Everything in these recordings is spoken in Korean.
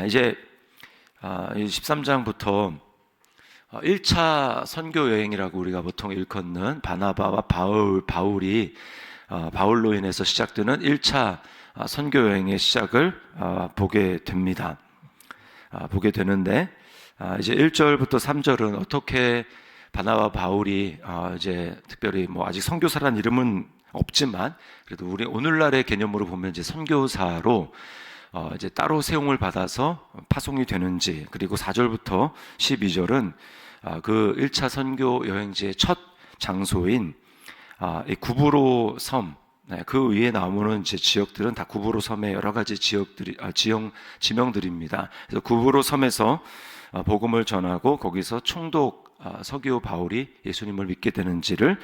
이제 13장부터 1차 선교 여행이라고 우리가 보통 일컫는 바나바와 바울이 바울로 인해서 시작되는 1차 선교 여행의 시작을 보게 됩니다. 보게 되는데 이제 1절부터 3절은 어떻게 바나바 바울이 이제 특별히 뭐 아직 선교사라는 이름은 없지만 그래도 우리 오늘날의 개념으로 보면 이제 선교사로 이제 따로 세움을 받아서 파송이 되는지, 그리고 4절부터 12절은 그 1차 선교 여행지의 첫 장소인 이 구브로 섬, 그 위에 나오는 이제 지역들은 다 구브로 섬의 여러 가지 지명들입니다. 그래서 구브로 섬에서 복음을 전하고 거기서 총독 서기오 바울이 예수님을 믿게 되는지를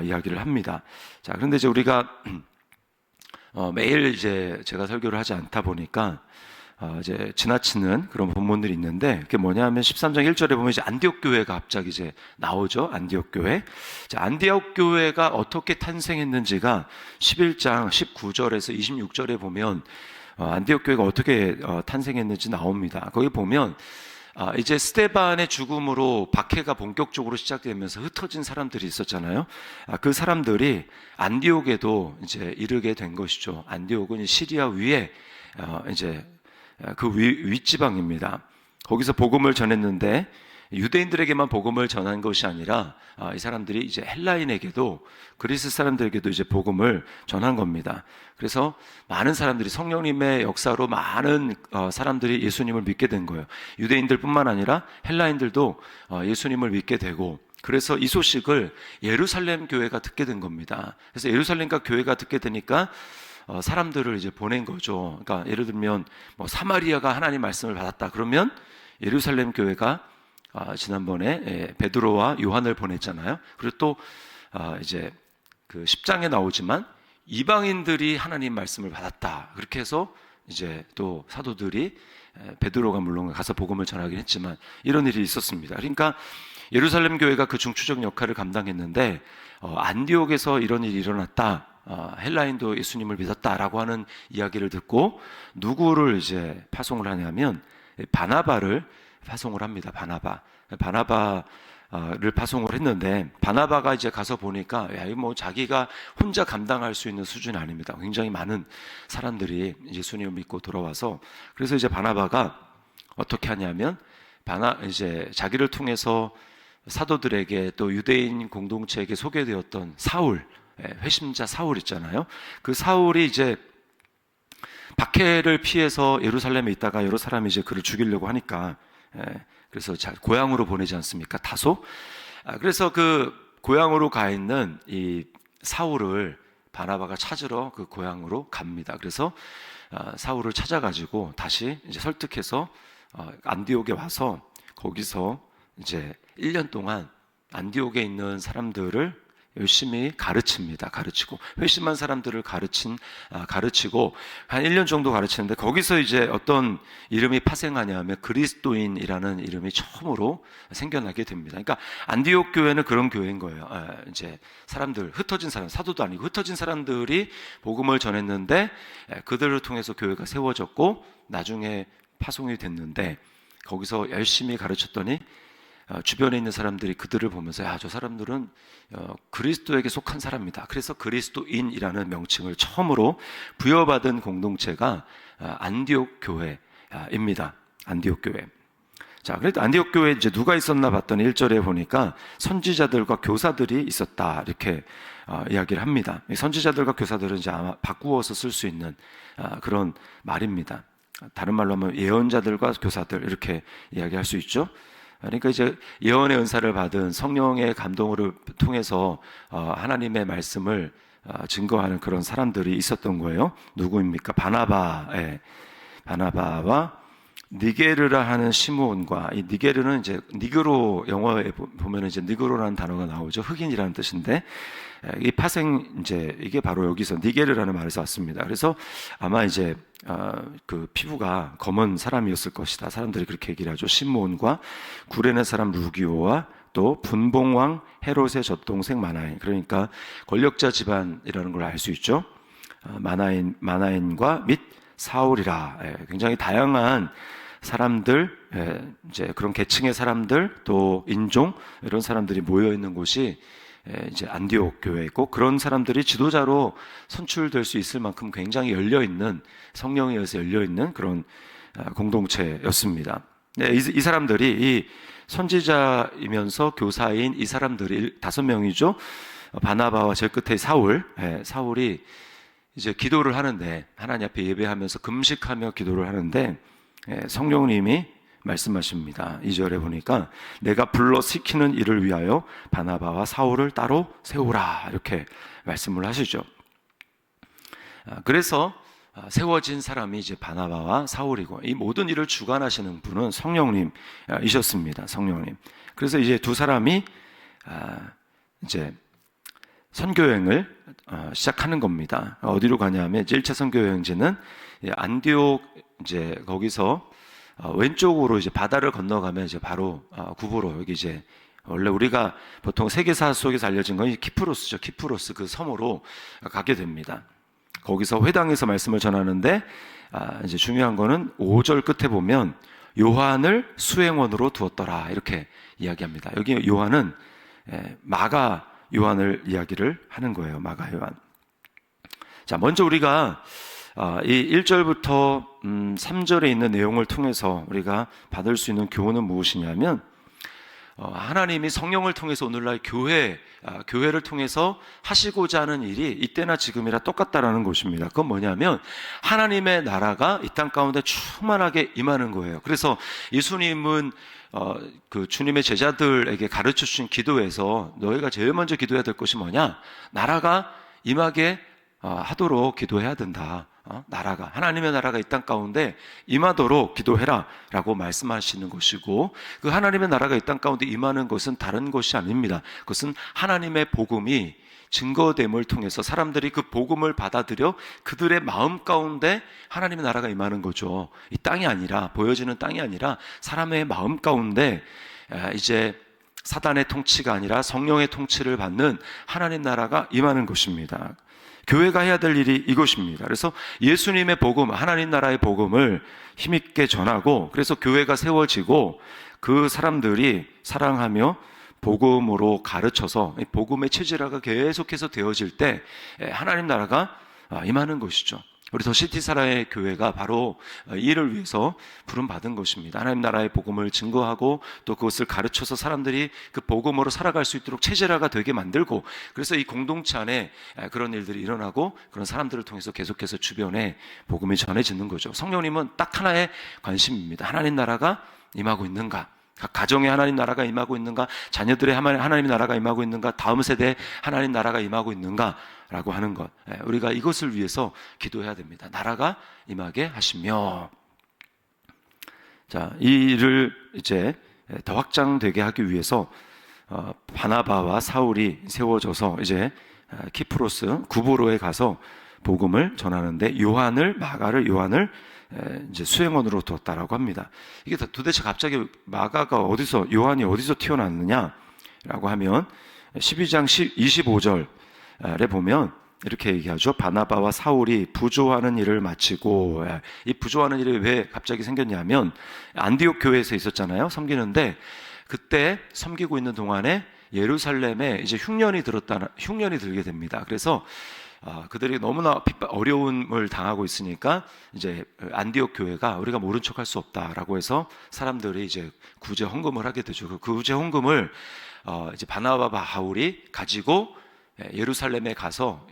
이야기를 합니다. 자, 그런데 이제 우리가 매일 이제 제가 설교를 하지 않다 보니까 이제 지나치는 그런 본문들이 있는데, 그게 뭐냐면 13장 1절에 보면 이제 안디옥 교회가 갑자기 이제 나오죠. 안디옥 교회. 자, 안디옥 교회가 어떻게 탄생했는지가 11장 19절에서 26절에 보면 안디옥 교회가 어떻게 탄생했는지 나옵니다. 거기 보면 이제 스데반의 죽음으로 박해가 본격적으로 시작되면서 흩어진 사람들이 있었잖아요. 그 사람들이 안디옥에도 이제 이르게 된 것이죠. 안디옥은 시리아 위에 이제 그 윗지방입니다. 거기서 복음을 전했는데 유대인들에게만 복음을 전한 것이 아니라 이 사람들이 이제 헬라인에게도, 그리스 사람들에게도 이제 복음을 전한 겁니다. 그래서 많은 사람들이, 성령님의 역사로 많은 사람들이 예수님을 믿게 된 거예요. 유대인들뿐만 아니라 헬라인들도 예수님을 믿게 되고, 그래서 이 소식을 예루살렘 교회가 듣게 된 겁니다. 그래서 예루살렘과 교회가 듣게 되니까 사람들을 이제 보낸 거죠. 그러니까 예를 들면 뭐 사마리아가 하나님 말씀을 받았다 그러면 예루살렘 교회가 지난번에 베드로와 요한을 보냈잖아요. 그리고 또 이제 그 10장에 나오지만 이방인들이 하나님 말씀을 받았다, 그렇게 해서 이제 또 사도들이, 베드로가 물론 가서 복음을 전하긴 했지만 이런 일이 있었습니다. 그러니까 예루살렘 교회가 그 중추적 역할을 감당했는데 안디옥에서 이런 일이 일어났다, 헬라인도 예수님을 믿었다라고 하는 이야기를 듣고 누구를 이제 파송을 하냐면 바나바를 파송을 합니다. 바나바를 파송을 했는데, 바나바가 이제 가서 보니까 뭐 자기가 혼자 감당할 수 있는 수준이 아닙니다. 굉장히 많은 사람들이 예수님을 믿고 돌아와서, 그래서 이제 바나바가 어떻게 하냐면 이제 자기를 통해서 사도들에게 또 유대인 공동체에게 소개되었던 사울, 회심자 사울 있잖아요. 그 사울이 이제 박해를 피해서 예루살렘에 있다가 여러 사람이 이제 그를 죽이려고 하니까, 그래서 고향으로 보내지 않습니까? 다소. 그래서 그 고향으로 가 있는 이 사울을 바나바가 찾으러 그 고향으로 갑니다. 그래서 사울을 찾아가지고 다시 이제 설득해서 안디옥에 와서 거기서 이제 1년 동안 안디옥에 있는 사람들을 열심히 가르치고, 회심한 사람들을 가르치고 한 1년 정도 가르치는데, 거기서 이제 어떤 이름이 파생하냐면 그리스도인이라는 이름이 처음으로 생겨나게 됩니다. 그러니까 안디옥 교회는 그런 교회인 거예요. 이제 사람들, 흩어진 사람, 사도도 아니고 흩어진 사람들이 복음을 전했는데 그들을 통해서 교회가 세워졌고 나중에 파송이 됐는데, 거기서 열심히 가르쳤더니 주변에 있는 사람들이 그들을 보면서 저 사람들은 그리스도에게 속한 사람이다. 그래서 그리스도인이라는 명칭을 처음으로 부여받은 공동체가 안디옥 교회입니다. 안디옥 교회. 자, 그래도 안디옥 교회에 이제 누가 있었나 봤더니 1절에 보니까 선지자들과 교사들이 있었다, 이렇게 이야기를 합니다. 선지자들과 교사들은 이제 아마 바꾸어서 쓸 수 있는 그런 말입니다. 다른 말로 하면 예언자들과 교사들, 이렇게 이야기할 수 있죠. 그러니까 이제 예언의 은사를 받은 성령의 감동을 통해서 하나님의 말씀을 증거하는 그런 사람들이 있었던 거예요. 누구입니까? 바나바와 니게르라 하는 시므온과, 이 니게르는 이제 니그로, 영어에 보면 이제 니그로라는 단어가 나오죠. 흑인이라는 뜻인데, 이 이제 이게 바로 여기서 니게르라는 말에서 왔습니다. 그래서 아마 이제 그 피부가 검은 사람이었을 것이다, 사람들이 그렇게 얘기를 하죠. 시므온과 구레네 사람 루기오와 또 분봉왕 헤롯의 젖동생 마나인, 그러니까 권력자 집안이라는 걸 알 수 있죠. 마나인과 및 사울이라. 굉장히 다양한 사람들, 이제 그런 계층의 사람들, 또 인종 이런 사람들이 모여 있는 곳이 이제 안디옥 교회이고, 그런 사람들이 지도자로 선출될 수 있을 만큼 굉장히 열려 있는, 성령에 의해서 열려 있는 그런 공동체였습니다. 이 사람들이, 이 선지자이면서 교사인 이 사람들이 5명이죠. 바나바와 제일 끝에 사울이 이제 기도를 하는데, 하나님 앞에 예배하면서 금식하며 기도를 하는데 성령님이 말씀하십니다. 2절에 보니까 내가 불러 시키는 일을 위하여 바나바와 사울을 따로 세우라, 이렇게 말씀을 하시죠. 그래서 세워진 사람이 이제 바나바와 사울이고, 이 모든 일을 주관하시는 분은 성령님이셨습니다. 성령님. 그래서 이제 두 사람이 이제 선교여행을 시작하는 겁니다. 어디로 가냐면 1차 선교여행지는 안디옥, 이제 거기서 왼쪽으로 이제 바다를 건너가면 이제 바로 구부로, 여기 이제 원래 우리가 보통 세계사 속에서 알려진 건 키프로스죠. 키프로스, 그 섬으로 가게 됩니다. 거기서 회당에서 말씀을 전하는데, 이제 중요한 거는 5절 끝에 보면 요한을 수행원으로 두었더라, 이렇게 이야기합니다. 여기 요한은 마가 요한을 이야기를 하는 거예요. 마가 요한. 자, 먼저 우리가 이 1절부터 3절에 있는 내용을 통해서 우리가 받을 수 있는 교훈은 무엇이냐면, 하나님이 성령을 통해서 오늘날 교회를 통해서 하시고자 하는 일이 이때나 지금이라 똑같다라는 것입니다. 그건 뭐냐면 하나님의 나라가 이 땅 가운데 충만하게 임하는 거예요. 그래서 예수님은 그 주님의 제자들에게 가르쳐 주신 기도에서 너희가 제일 먼저 기도해야 될 것이 뭐냐? 나라가 임하게 하도록 기도해야 된다. 하나님의 나라가 이 땅 가운데 임하도록 기도해라 라고 말씀하시는 것이고, 그 하나님의 나라가 이 땅 가운데 임하는 것은 다른 것이 아닙니다. 그것은 하나님의 복음이 증거됨을 통해서 사람들이 그 복음을 받아들여 그들의 마음 가운데 하나님의 나라가 임하는 거죠. 이 땅이 아니라, 보여지는 땅이 아니라 사람의 마음 가운데 이제 사단의 통치가 아니라 성령의 통치를 받는 하나님 나라가 임하는 것입니다. 교회가 해야 될 일이 이것입니다. 그래서 예수님의 복음, 하나님 나라의 복음을 힘있게 전하고, 그래서 교회가 세워지고 그 사람들이 사랑하며 복음으로 가르쳐서 복음의 체질화가 계속해서 되어질 때 하나님 나라가 임하는 것이죠. 우리 더 시티 사랑의 교회가 바로 이 일을 위해서 부름받은 것입니다. 하나님 나라의 복음을 증거하고 또 그것을 가르쳐서 사람들이 그 복음으로 살아갈 수 있도록 체질화가 되게 만들고, 그래서 이 공동체 안에 그런 일들이 일어나고 그런 사람들을 통해서 계속해서 주변에 복음이 전해지는 거죠. 성령님은 딱 하나의 관심입니다. 하나님 나라가 임하고 있는가? 각 가정에 하나님 나라가 임하고 있는가? 자녀들의 하나님 나라가 임하고 있는가? 다음 세대에 하나님 나라가 임하고 있는가? 라고 하는 것, 우리가 이것을 위해서 기도해야 됩니다. 나라가 임하게 하시며, 자, 이 일을 이제 더 확장되게 하기 위해서 바나바와 사울이 세워져서 이제 키프로스 구브로에 가서 복음을 전하는데, 마가를 이제 수행원으로 두었다라고 합니다. 이게 도대체 갑자기 요한이 어디서 튀어나왔느냐라고 하면 12장 25절에 보면 이렇게 얘기하죠. 바나바와 사울이 부조하는 일을 마치고, 이 부조하는 일이 왜 갑자기 생겼냐면 안디옥 교회에서 있었잖아요. 섬기는데 그때 섬기고 있는 동안에 예루살렘에 이제 흉년이 들게 됩니다. 그래서 그들이 너무나 어려움을 당하고 있으니까 이제 안디옥 교회가 우리가 모른 척할 수 없다라고 해서 사람들이 이제 구제 헌금을 하게 되죠. 그 구제 헌금을 이제 바나바와 바울이 가지고 예루살렘에 가서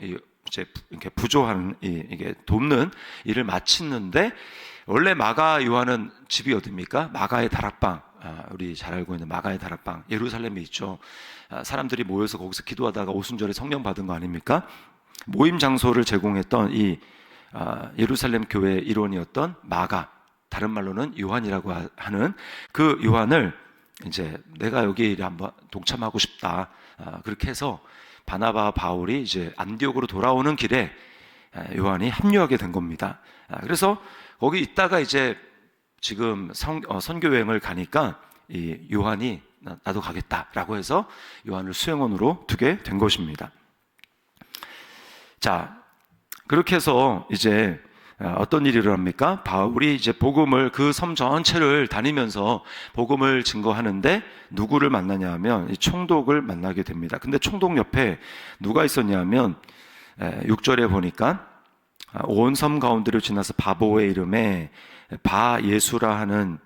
이제 이렇게 부조하는 이게 돕는 일을 마치는데, 원래 마가 요한은 집이 어디입니까? 마가의 다락방, 우리 잘 알고 있는 마가의 다락방, 예루살렘에 있죠. 사람들이 모여서 거기서 기도하다가 오순절에 성령 받은 거 아닙니까? 모임 장소를 제공했던 이 예루살렘 교회의 일원이었던 마가, 다른 말로는 요한이라고 하는 그 요한을 이제 내가 여기 일에 한번 동참하고 싶다, 그렇게 해서 바나바 바울이 이제 안디옥으로 돌아오는 길에 요한이 합류하게 된 겁니다. 그래서 거기 있다가 이제 지금 선교 여행을 가니까 이 요한이 나도 가겠다라고 해서 요한을 수행원으로 두게 된 것입니다. 자, 그렇게 해서 이제 어떤 일이 일어납니까? 바울이 이제 복음을 그 섬 전체를 다니면서 복음을 증거하는데 누구를 만나냐 하면 이 총독을 만나게 됩니다. 근데 총독 옆에 누가 있었냐 하면 6절에 보니까 온 섬 가운데로 지나서 바보의 이름에 바예수라 하는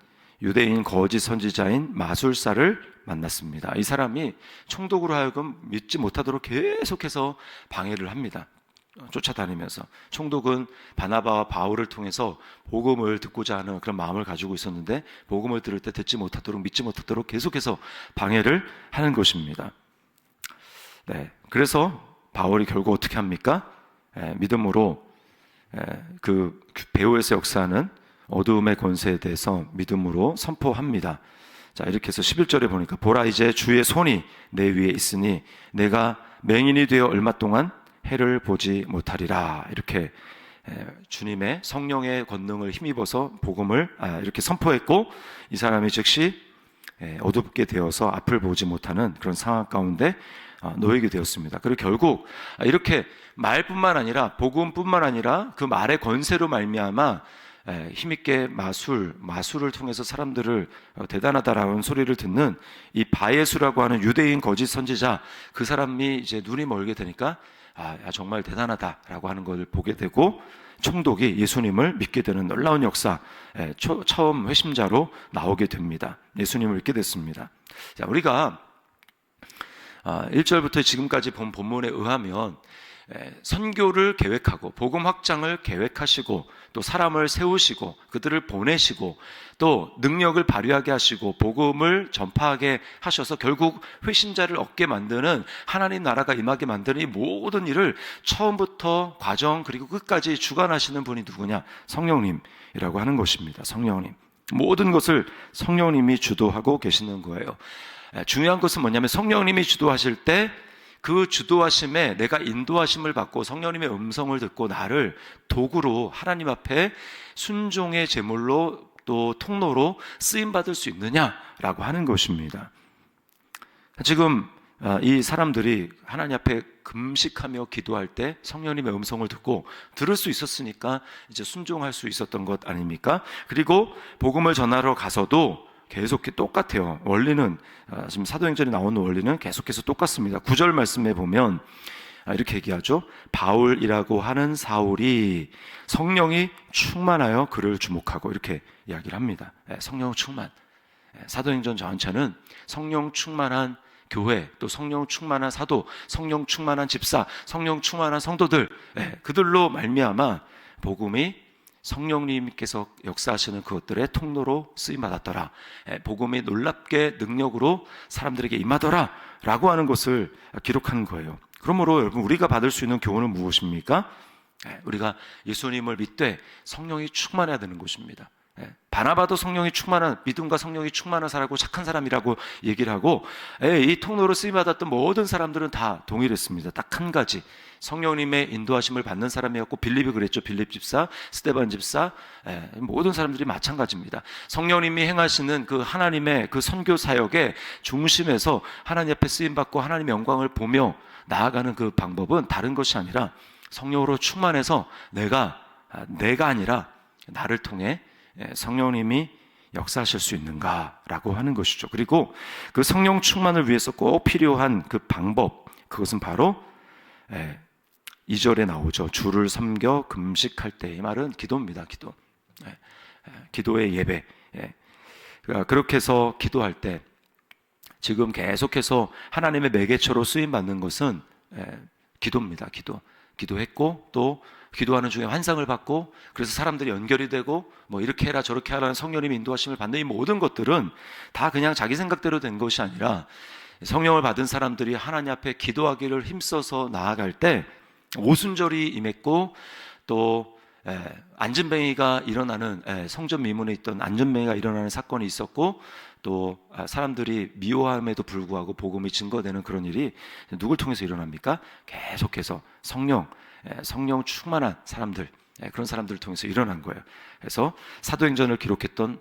유대인 거짓 선지자인 마술사를 만났습니다. 이 사람이 총독으로 하여금 믿지 못하도록 계속해서 방해를 합니다. 쫓아다니면서. 총독은 바나바와 바울을 통해서 복음을 듣고자 하는 그런 마음을 가지고 있었는데 복음을 들을 때 듣지 못하도록, 믿지 못하도록 계속해서 방해를 하는 것입니다. 네, 그래서 바울이 결국 어떻게 합니까? 믿음으로 그 배후에서 역사하는 어두움의 권세에 대해서 믿음으로 선포합니다. 자, 이렇게 해서 11절에 보니까 보라, 이제 주의 손이 내 위에 있으니 내가 맹인이 되어 얼마 동안 해를 보지 못하리라. 이렇게 주님의 성령의 권능을 힘입어서 복음을 이렇게 선포했고, 이 사람이 즉시 어둡게 되어서 앞을 보지 못하는 그런 상황 가운데 놓이게 되었습니다. 그리고 결국 이렇게 말뿐만 아니라 복음뿐만 아니라 그 말의 권세로 말미암아 힘있게 마술을 통해서 사람들을 대단하다라는 소리를 듣는 이 바예수라고 하는 유대인 거짓 선지자, 그 사람이 이제 눈이 멀게 되니까 정말 대단하다라고 하는 것을 보게 되고 총독이 예수님을 믿게 되는 놀라운 역사, 처음 회심자로 나오게 됩니다. 예수님을 믿게 됐습니다. 자, 우리가 1절부터 지금까지 본 본문에 의하면 선교를 계획하고 복음 확장을 계획하시고 또 사람을 세우시고 그들을 보내시고 또 능력을 발휘하게 하시고 복음을 전파하게 하셔서 결국 회심자를 얻게 만드는 하나님 나라가 임하게 만드는 이 모든 일을 처음부터 과정 그리고 끝까지 주관하시는 분이 누구냐? 성령님이라고 하는 것입니다. 성령님. 모든 것을 성령님이 주도하고 계시는 거예요. 중요한 것은 뭐냐면 성령님이 주도하실 때 그 주도하심에 내가 인도하심을 받고 성령님의 음성을 듣고 나를 도구로 하나님 앞에 순종의 제물로 또 통로로 쓰임받을 수 있느냐라고 하는 것입니다. 지금 이 사람들이 하나님 앞에 금식하며 기도할 때 성령님의 음성을 듣고 들을 수 있었으니까 이제 순종할 수 있었던 것 아닙니까? 그리고 복음을 전하러 가서도 계속 똑같아요. 원리는 지금 사도행전에 나오는 원리는 계속해서 똑같습니다. 9절 말씀에 보면 이렇게 얘기하죠. 바울이라고 하는 사울이 성령이 충만하여 그를 주목하고 이렇게 이야기를 합니다. 성령 충만. 사도행전 전체는 성령 충만한 교회, 또 성령 충만한 사도, 성령 충만한 집사, 성령 충만한 성도들, 그들로 말미암아 복음이 성령님께서 역사하시는 그것들의 통로로 쓰임받았더라. 복음이 놀랍게 능력으로 사람들에게 임하더라 라고 하는 것을 기록한 거예요. 그러므로 여러분, 우리가 받을 수 있는 교훈은 무엇입니까? 우리가 예수님을 믿되 성령이 충만해야 되는 것입니다. 바나바도 성령이 충만한, 믿음과 성령이 충만한 사람이고 착한 사람이라고 얘기를 하고, 이 통로로 쓰임받았던 모든 사람들은 다 동일했습니다. 딱 한 가지, 성령님의 인도하심을 받는 사람이었고, 빌립이 그랬죠. 빌립 집사, 스데반 집사, 모든 사람들이 마찬가지입니다. 성령님이 행하시는 그 하나님의 그 선교 사역의 중심에서 하나님 앞에 쓰임받고 하나님의 영광을 보며 나아가는 그 방법은 다른 것이 아니라 성령으로 충만해서 내가 아니라 나를 통해 성령님이 역사하실 수 있는가라고 하는 것이죠. 그리고 그 성령 충만을 위해서 꼭 필요한 그 방법, 그것은 바로 2절에 나오죠. 주를 섬겨 금식할 때. 이 말은 기도입니다. 기도. 기도의 예배. 그렇게 해서 기도할 때 지금 계속해서 하나님의 매개처로 쓰임받는 것은 기도입니다. 기도했고 또 기도하는 중에 환상을 받고 그래서 사람들이 연결이 되고 뭐 이렇게 해라 저렇게 하라는 성령님의 인도하심을 받는 이 모든 것들은 다 그냥 자기 생각대로 된 것이 아니라 성령을 받은 사람들이 하나님 앞에 기도하기를 힘써서 나아갈 때 오순절이 임했고 또 안전뱅이가 일어나는 성전 미문에 있던 안전뱅이가 일어나는 사건이 있었고 또 사람들이 미워함에도 불구하고 복음이 증거되는 그런 일이 누굴 통해서 일어납니까? 계속해서 성령 충만한 사람들, 그런 사람들을 통해서 일어난 거예요. 그래서 사도행전을 기록했던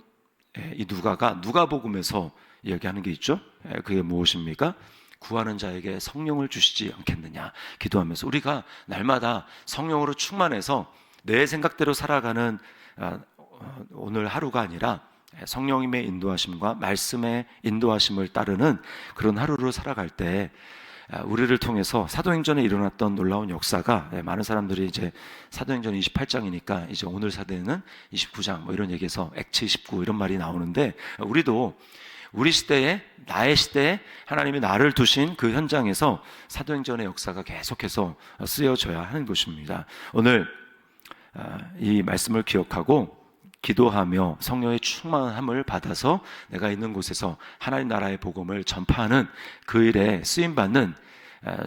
이 누가복음에서 이야기하는 게 있죠. 그게 무엇입니까? 구하는 자에게 성령을 주시지 않겠느냐 기도하면서 우리가 날마다 성령으로 충만해서 내 생각대로 살아가는 오늘 하루가 아니라 성령님의 인도하심과 말씀의 인도하심을 따르는 그런 하루를 살아갈 때 우리를 통해서 사도행전에 일어났던 놀라운 역사가 많은 사람들이 이제 사도행전 28장이니까 이제 오늘 사도는 29장 뭐 이런 얘기에서 액체 29 이런 말이 나오는데 우리도 우리 시대에 나의 시대에 하나님이 나를 두신 그 현장에서 사도행전의 역사가 계속해서 쓰여져야 하는 것입니다. 오늘 이 말씀을 기억하고 기도하며 성령의 충만함을 받아서 내가 있는 곳에서 하나님 나라의 복음을 전파하는 그 일에 쓰임받는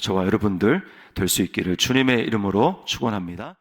저와 여러분들 될 수 있기를 주님의 이름으로 축원합니다.